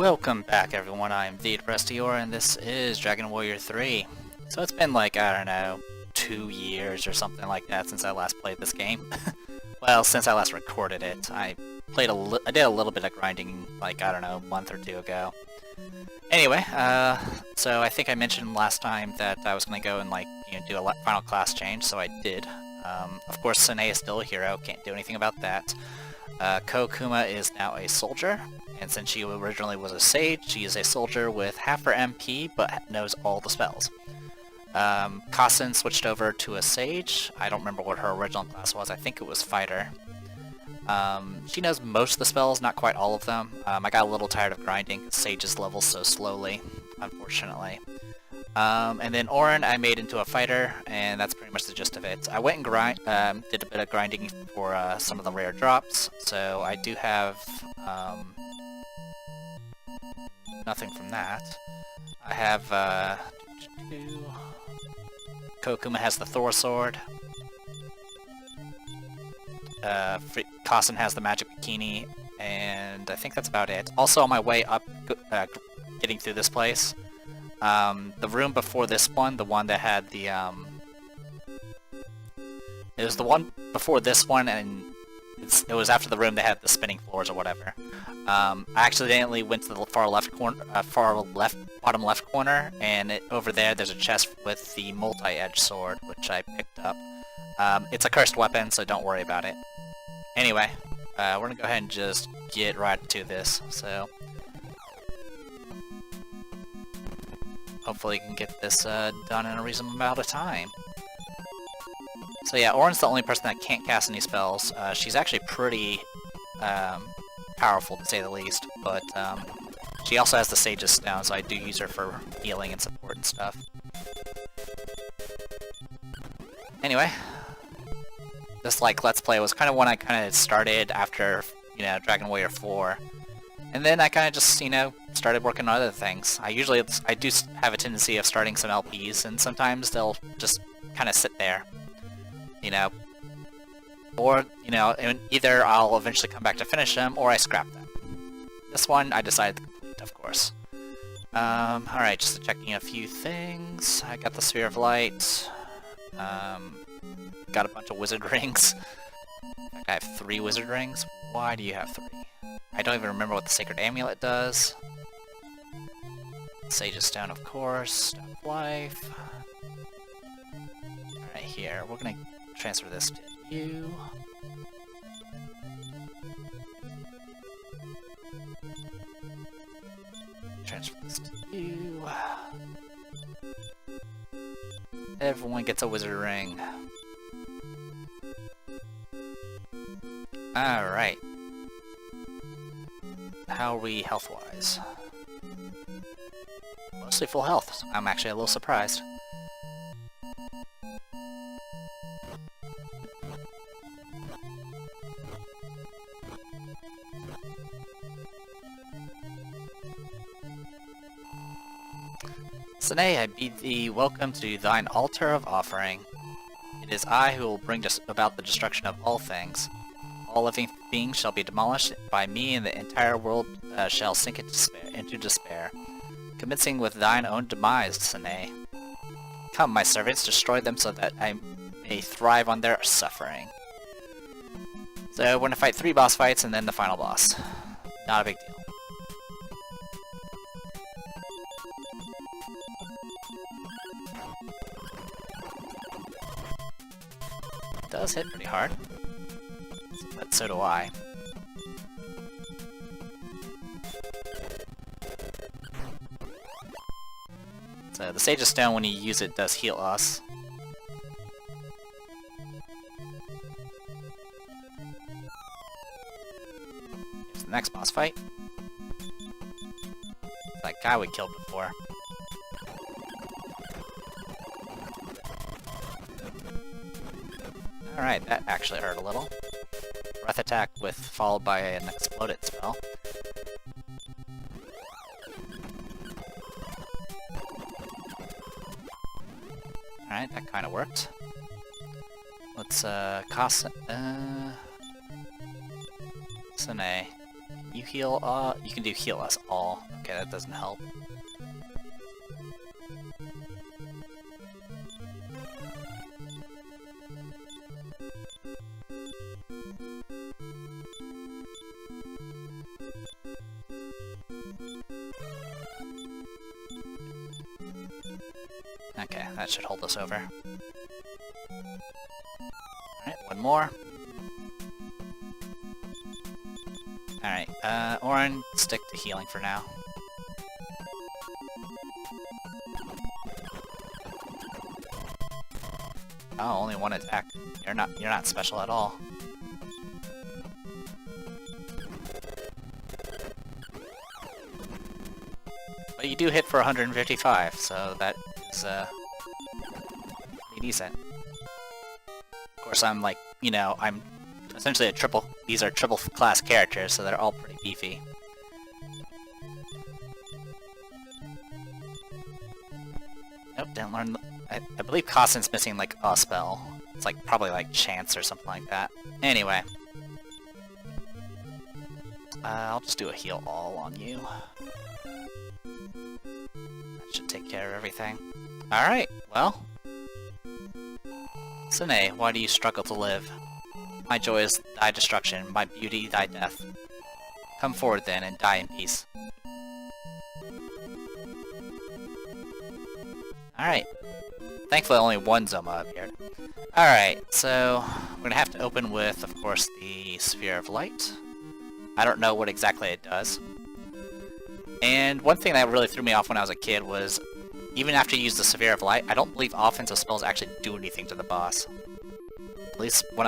Welcome back everyone, I am the Prestior and this is Dragon Warrior 3. So it's been like, I don't know, 2 years or something like that since I last played this game. Well, since I last recorded it. I did a little bit of grinding like, I don't know, a month or two ago. Anyway, so I think I mentioned last time that I was going to go and like, do a final class change, so I did. Of course, Sanae is still a hero, can't do anything about that. Kokuma is now a soldier, and since she originally was a sage, she is a soldier with half her MP, but knows all the spells. Kassen switched over to a sage. I don't remember what her original class was, I think it was fighter. She knows most of the spells, not quite all of them. I got a little tired of grinding because sages level so slowly, unfortunately. And then Auron I made into a fighter, and that's pretty much the gist of it. I went and did a bit of grinding for some of the rare drops, so I do have nothing from that. I have Kokuma has the Thor sword. Kassen has the magic bikini, and I think that's about it. Also on my way up, getting through this place, the room before this one, the one that had the, it was the one before this one, and it was after the room that had the spinning floors or whatever. I accidentally went to the far left corner, bottom left corner, and over there there's a chest with the multi-edge sword, which I picked up. It's a cursed weapon, so don't worry about it. Anyway, we're gonna go ahead and just get right to this, so hopefully we can get this done in a reasonable amount of time. So yeah, Auron's the only person that can't cast any spells. She's actually pretty powerful, to say the least, but she also has the Sage's Stone, so I do use her for healing and support and stuff. Anyway, this like Let's Play was kind of when I kind of started after, Dragon Warrior 4. And then I kind of just, started working on other things. I do have a tendency of starting some LPs, and sometimes they'll just kind of sit there. Or, and either I'll eventually come back to finish them, or I scrap them. This one, I decided to complete, of course. Alright, just checking a few things. I got the Sphere of Light. Got a bunch of wizard rings. I have 3 wizard rings. Why do you have 3? I don't even remember what the Sacred Amulet does. Sage's Stone, of course. Stone of Life. Alright, here. We're gonna transfer this to you. Transfer this to you. Everyone gets a wizard ring. Alright. How are we health-wise? Mostly full health. So I'm actually a little surprised. Sanae, I bid thee welcome to thine altar of offering. It is I who will bring about the destruction of all things. All living beings shall be demolished by me, and the entire world shall sink into despair. Commencing with thine own demise, Sanae. Come, my servants, destroy them so that I may thrive on their suffering. So we're gonna fight 3 boss fights and then the final boss. Not a big deal. It does hit pretty hard. But so do I. So the Sage's Stone, when you use it, does heal us. Here's the next boss fight. It's that guy we killed before. Alright, that actually hurt a little. Breath attack followed by an exploded spell. Alright, that kinda worked. Let's, Sanae. You heal, you can do heal us all. Okay, that doesn't help. Okay, that should hold us over. Alright, one more. Alright, Auron, stick to healing for now. Oh, only one attack. You're not special at all. But you do hit for 155, so that is pretty decent. Of course, I'm like, you know, I'm essentially a triple. These are triple class characters, so they're all pretty beefy. Nope, didn't learn. I believe Costin's missing like a spell. It's like probably like Chance or something like that. Anyway, I'll just do a heal all on you. That should take care of everything. All right, well. Sine, why do you struggle to live? My joy is thy destruction, my beauty thy death. Come forward then, and die in peace. Alright. Thankfully only one Zoma appeared. Alright, so we're gonna have to open with, of course, the Sphere of Light. I don't know what exactly it does. And one thing that really threw me off when I was a kid was, even after you use the Sphere of Light, I don't believe offensive spells actually do anything to the boss. At least from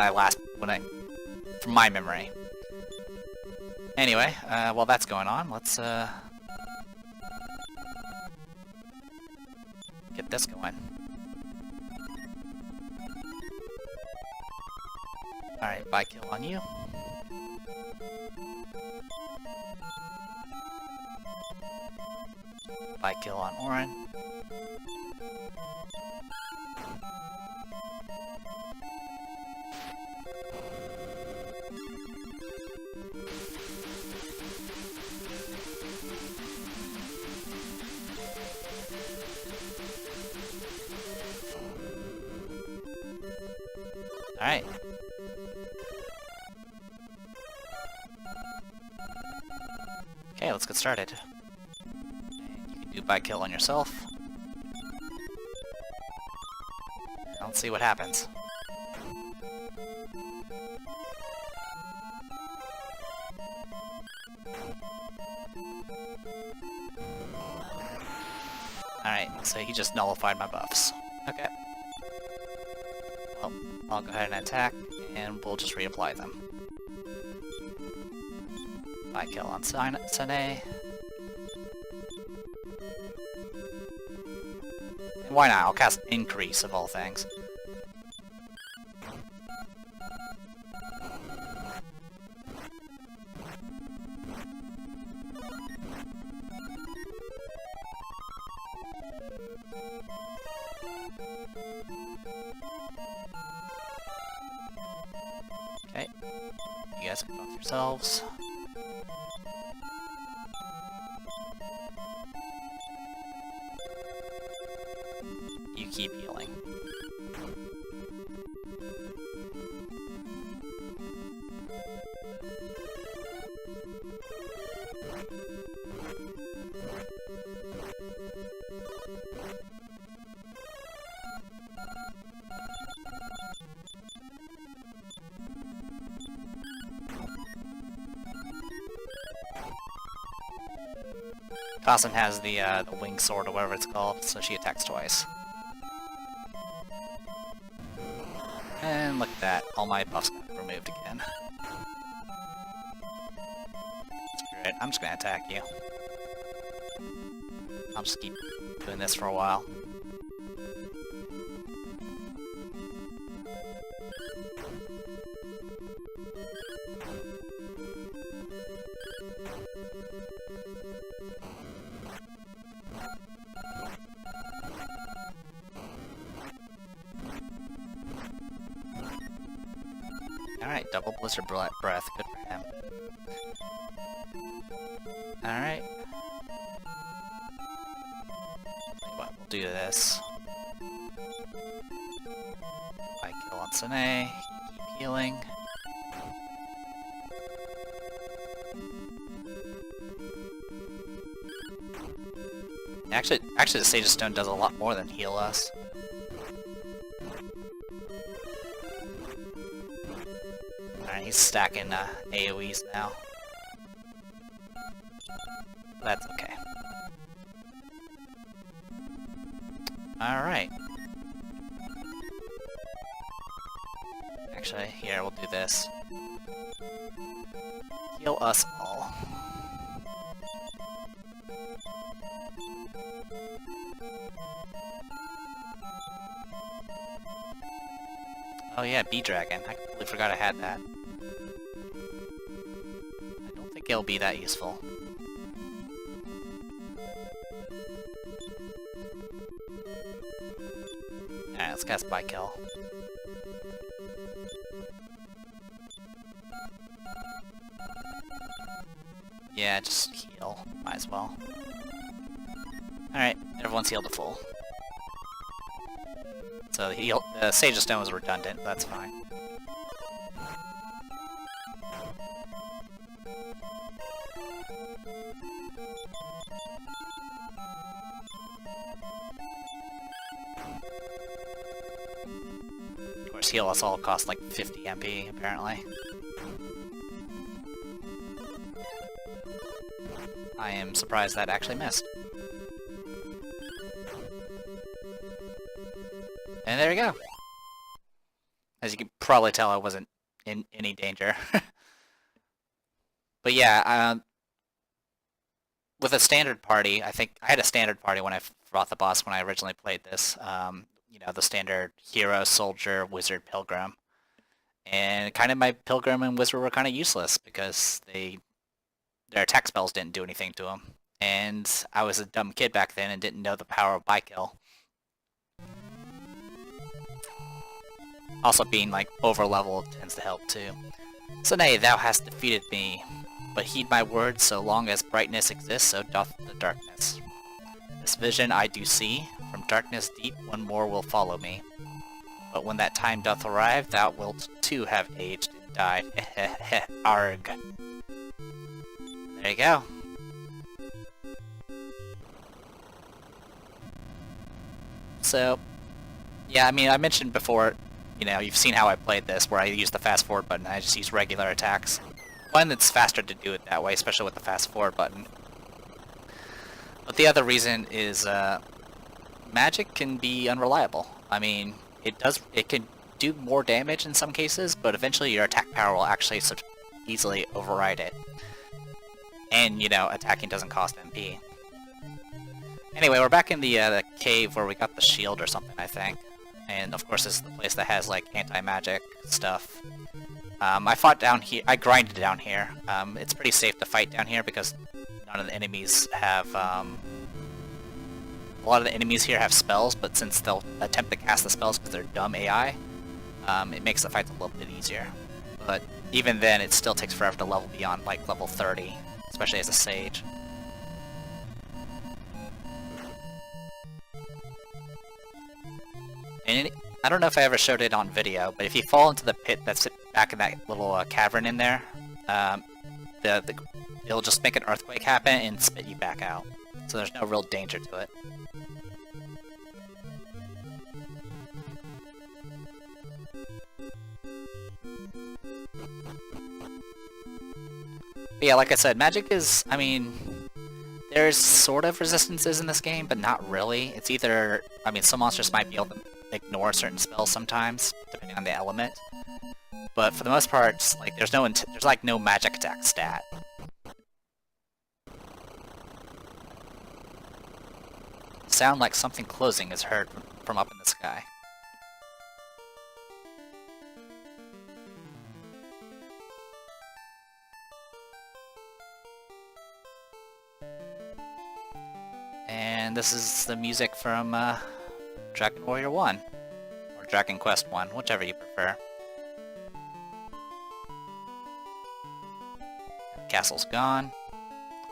my memory. Anyway, while that's going on, let's get this going. Alright, bye kill on you. Bye kill on Auron. Alright. Okay, let's get started. And you can do bye kill on yourself. And let's see what happens. Alright, so he just nullified my buffs. Okay. Well, I'll go ahead and attack, and we'll just reapply them. Bye kill on Sine. And why not? I'll cast Increase of all things. Okay, you guys can buff yourselves. You keep healing. Costin has the wing sword or whatever it's called, so she attacks twice. And look at that, all my buffs got removed again. Screw it, I'm just gonna attack you. I'll just keep doing this for a while. Alright, double Blizzard Breath, good for him. Alright. We'll do this. I kill on Sine, keep healing. Actually, the Sage of Stone does a lot more than heal us. Alright, he's stacking AoEs now. That's okay. Alright. Actually, here, we'll do this. Heal us all. Oh yeah, Bee Dragon. I completely forgot I had that. I don't think it'll be that useful. Alright, let's cast Bite Kill. Yeah, just heal. Might as well. Alright, everyone's healed to full. So the Sage of Stone was redundant, but that's fine. Of course, heal us all costs like 50 MP, apparently. I am surprised that actually missed. And there you go. As you can probably tell, I wasn't in any danger. But yeah, with a standard party, I think I had a standard party when I fought the boss when I originally played this. You know, the standard hero, soldier, wizard, pilgrim. And kind of my pilgrim and wizard were kind of useless because their attack spells didn't do anything to them. And I was a dumb kid back then and didn't know the power of Bite Kill. Also being, like, over-leveled tends to help, too. So nay, thou hast defeated me, but heed my words, so long as brightness exists, so doth the darkness. This vision I do see, from darkness deep one more will follow me. But when that time doth arrive, thou wilt too have aged and died. Arg. There you go. So, yeah, I mean, I mentioned before, you know, you've seen how I played this, where I use the fast forward button, I just use regular attacks. One, it's faster to do it that way, especially with the fast forward button. But the other reason is, magic can be unreliable. I mean, it can do more damage in some cases, but eventually your attack power will actually easily override it. And, you know, attacking doesn't cost MP. Anyway, we're back in the cave where we got the shield or something, I think. And of course this is the place that has, like, anti-magic stuff. I fought down here, I grinded down here. It's pretty safe to fight down here because none of the enemies have, a lot of the enemies here have spells, but since they'll attempt to cast the spells because they're dumb AI, it makes the fights a little bit easier. But even then, it still takes forever to level beyond, like, level 30, especially as a sage. And I don't know if I ever showed it on video, but if you fall into the pit that's back in that little cavern in there, it'll just make an earthquake happen and spit you back out. So there's no real danger to it. But yeah, like I said, magic is, I mean, there's sort of resistances in this game, but not really. It's either, I mean, some monsters might be able to ignore certain spells sometimes, depending on the element. But for the most part, like, there's like no magic attack stat. Sound like something closing is heard from up in the sky. And this is the music from Dragon Warrior 1, or Dragon Quest 1, whichever you prefer. Castle's gone.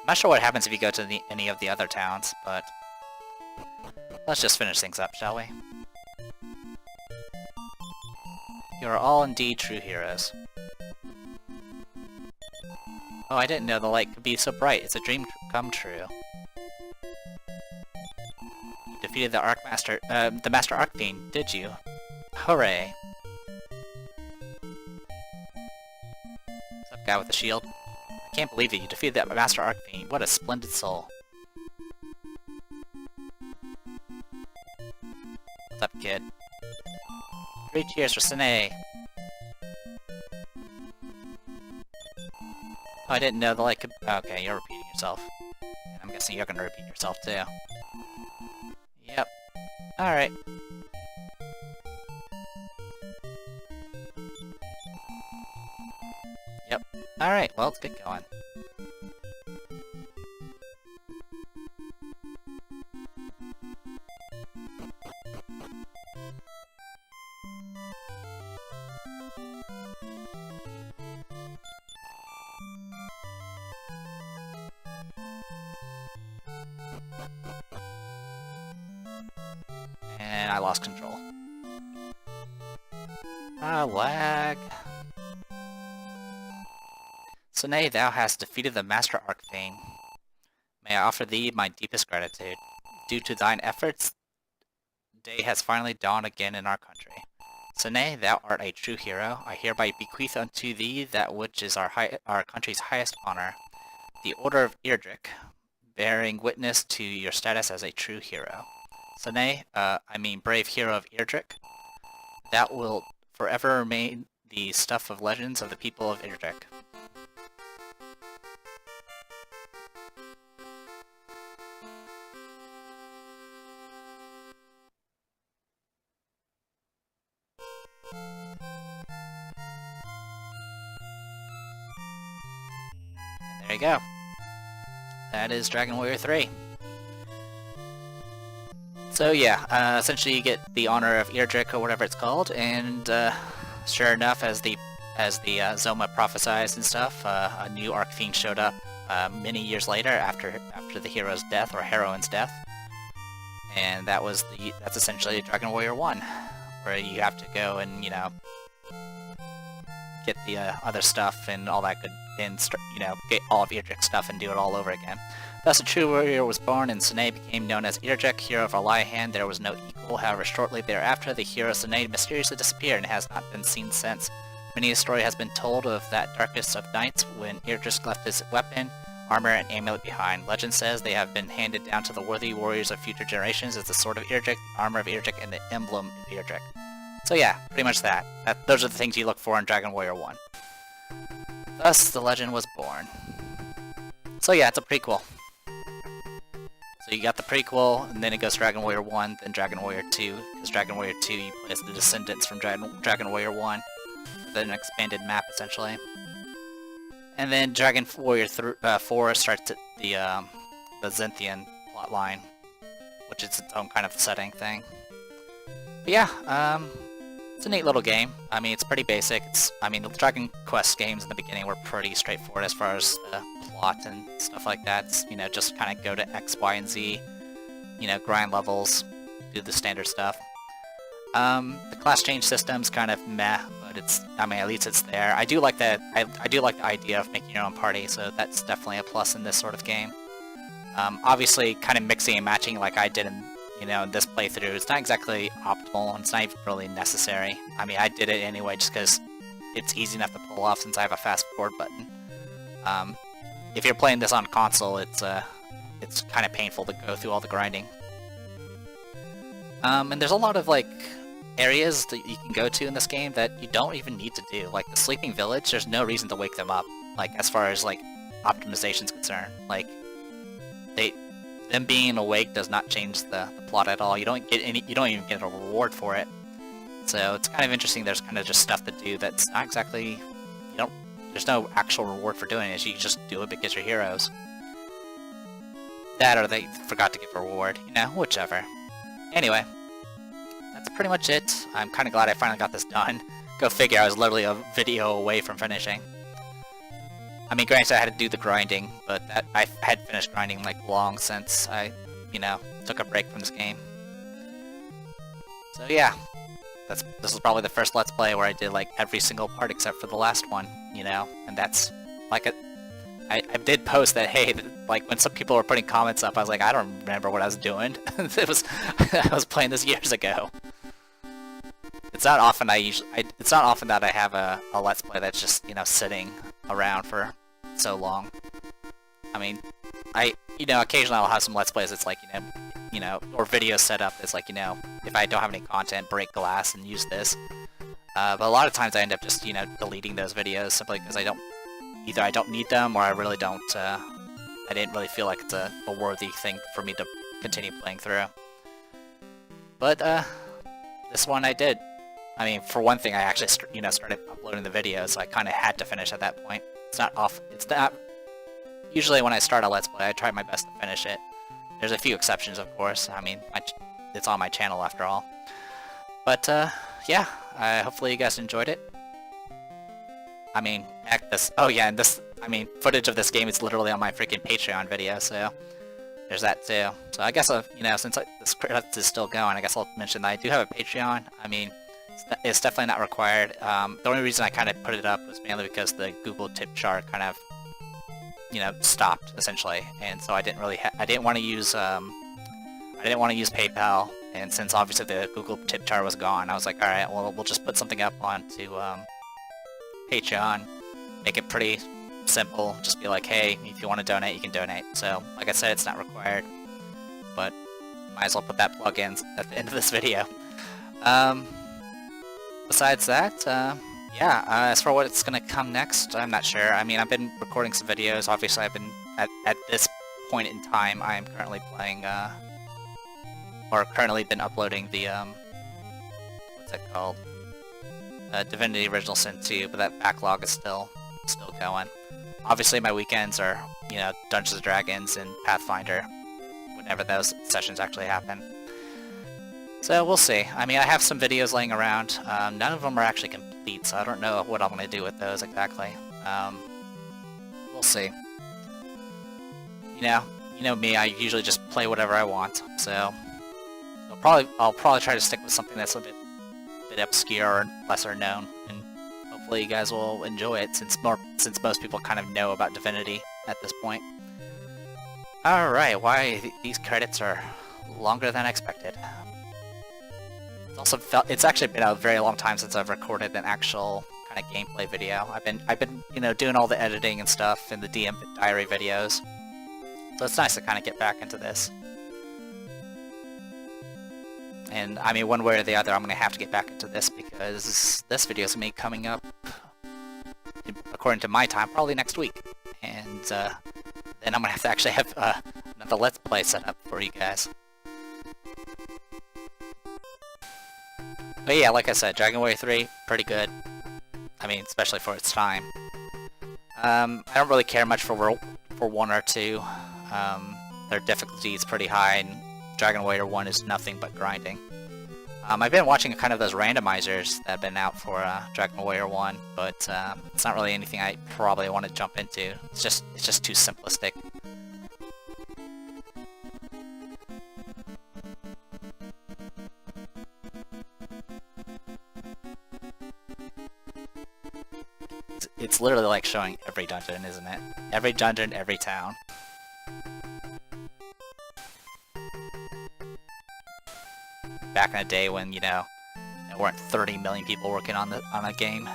I'm not sure what happens if you go to any of the other towns, but let's just finish things up, shall we? You are all indeed true heroes. Oh, I didn't know the light could be so bright. It's a dream come true. You defeated the Master Arcfiend, did you? Hooray! What's up, guy with the shield? I can't believe it. You defeated that Master Arcfiend. What a splendid soul. What's up, kid? 3 cheers for Sine! Oh, I didn't know the light could... Okay, you're repeating yourself. And I'm guessing you're gonna repeat yourself, too. Yep. Alright. Yep. Alright, well, let's get going. And I lost control. Ah, lag. Sine, thou hast defeated the Master Arcfiend. May I offer thee my deepest gratitude. Due to thine efforts, day has finally dawned again in our country. Sine, thou art a true hero. I hereby bequeath unto thee that which is our country's highest honor, the Order of Erdrick, bearing witness to your status as a true hero. Sine, brave hero of Erdrick, that will forever remain the stuff of legends of the people of Erdrick. And there you go. That is Dragon Warrior 3. So yeah, essentially you get the honor of Erdrick or whatever it's called, and sure enough, as the Zoma prophesied and stuff, a new Arcfiend showed up many years later after the hero's death or heroine's death, and that's essentially Dragon Warrior 1, where you have to go and get the other stuff and all that good, and get all of Erdrick's stuff and do it all over again. Thus a true warrior was born, and Sine became known as Erdrick, hero of Aliahan. There was no equal. However, shortly thereafter, the hero Sine mysteriously disappeared and has not been seen since. Many a story has been told of that darkest of nights when Erdrick left his weapon, armor, and amulet behind. Legend says they have been handed down to the worthy warriors of future generations as the Sword of Erdrick, the Armor of Erdrick, and the Emblem of Erdrick. So yeah, pretty much that. Those are the things you look for in Dragon Warrior 1. Thus, the legend was born. So yeah, it's a prequel. So you got the prequel, and then it goes Dragon Warrior 1, then Dragon Warrior 2, because Dragon Warrior 2 you play as the descendants from Dragon Warrior 1, then an expanded map essentially. And then Dragon Warrior 4 starts at the Zenithian plotline, which is its own kind of setting thing. But yeah, it's a neat little game. I mean, it's pretty basic. The Dragon Quest games in the beginning were pretty straightforward as far as the plot and stuff like that. It's, just kind of go to X, Y, and Z, grind levels, do the standard stuff. The class change system's kind of meh, but at least it's there. I do like that. I do like the idea of making your own party, so that's definitely a plus in this sort of game. Obviously, kind of mixing and matching like I did in this playthrough, it's not exactly optimal, and it's not even really necessary. I mean, I did it anyway just because it's easy enough to pull off since I have a fast forward button. If you're playing this on console, it's kind of painful to go through all the grinding. And there's a lot of, areas that you can go to in this game that you don't even need to do. Like, the Sleeping Village, there's no reason to wake them up, as far as, optimization's concerned. Them being awake does not change the plot at all. You don't even get a reward for it. So it's kind of interesting. There's kind of just stuff to do that's not exactly, there's no actual reward for doing it. You just do it because you're heroes. That or they forgot to give a reward, whichever. Anyway, that's pretty much it. I'm kind of glad I finally got this done. Go figure, I was literally a video away from finishing. I mean, granted, I had to do the grinding, but I had finished grinding like long since I, took a break from this game. So yeah, this is probably the first Let's Play where I did like every single part except for the last one, and that's like I did post that, hey, like when some people were putting comments up, I was like, I don't remember what I was doing. I was playing this years ago. It's not often it's not often that I have a Let's Play that's just, sitting around for so long. I mean, occasionally I'll have some Let's Plays that's like, or videos set up that's like, if I don't have any content, break glass and use this. But a lot of times I end up just, deleting those videos simply because either I don't need them or I really don't, I didn't really feel like it's a worthy thing for me to continue playing through. But, this one I did. I mean, for one thing, I actually, started uploading the videos, so I kind of had to finish at that point. It's not, usually when I start a Let's Play, I try my best to finish it. There's a few exceptions, of course. I mean, it's on my channel after all. But, yeah, hopefully you guys enjoyed it. I mean, heck, footage of this game is literally on my freaking Patreon video, so there's that too. So I guess, since this credit is still going, I guess I'll mention that I do have a Patreon. I mean, it's definitely not required. The only reason I kind of put it up was mainly because the Google tip jar kind of, stopped essentially, and so I didn't want to use PayPal, and since obviously the Google tip jar was gone, I was like, all right, well, we'll just put something up onto Patreon, make it pretty simple, just be like, hey, if you want to donate, you can donate. So, like I said, it's not required, but might as well put that plug in at the end of this video. Besides that, yeah, as for what's gonna come next, I'm not sure. I mean, I've been recording some videos. Obviously, I've been, at this point in time, I am currently playing, or currently been uploading the, what's it called? Divinity Original Sin 2, but that backlog is still going. Obviously, my weekends are, Dungeons & Dragons and Pathfinder, whenever those sessions actually happen. So, we'll see. I mean, I have some videos laying around. None of them are actually complete, so I don't know what I'm going to do with those exactly. We'll see. You know me, I usually just play whatever I want, so I'll probably try to stick with something that's a bit obscure or lesser known, and hopefully you guys will enjoy it since most people kind of know about Divinity at this point. Alright, these credits are longer than expected. It's actually been a very long time since I've recorded an actual kind of gameplay video. I've been doing all the editing and stuff in the DM Diary videos, so it's nice to kind of get back into this. And, I mean, one way or the other, I'm going to have to get back into this because this video is going to be coming up, according to my time, probably next week. And then I'm going to have to actually have another Let's Play set up for you guys. But yeah, like I said, Dragon Warrior 3, pretty good. I mean, especially for its time. I don't really care much for 1 or 2. Their difficulty is pretty high, and Dragon Warrior 1 is nothing but grinding. I've been watching kind of those randomizers that have been out for Dragon Warrior 1, but it's not really anything I probably want to jump into. It's just too simplistic. It's literally like showing every dungeon, isn't it? Every dungeon, every town. Back in the day when, there weren't 30 million people working on a game.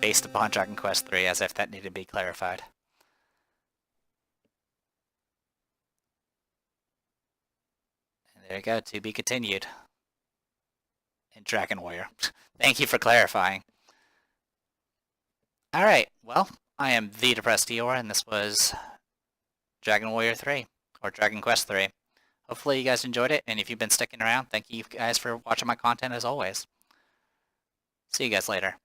Based upon Dragon Quest III, as if that needed to be clarified. And there you go, to be continued. In Dragon Warrior. Thank you for clarifying. Alright, well, I am the Depressed Eeyore, and this was Dragon Warrior 3, or Dragon Quest 3. Hopefully you guys enjoyed it, and if you've been sticking around, thank you guys for watching my content as always. See you guys later.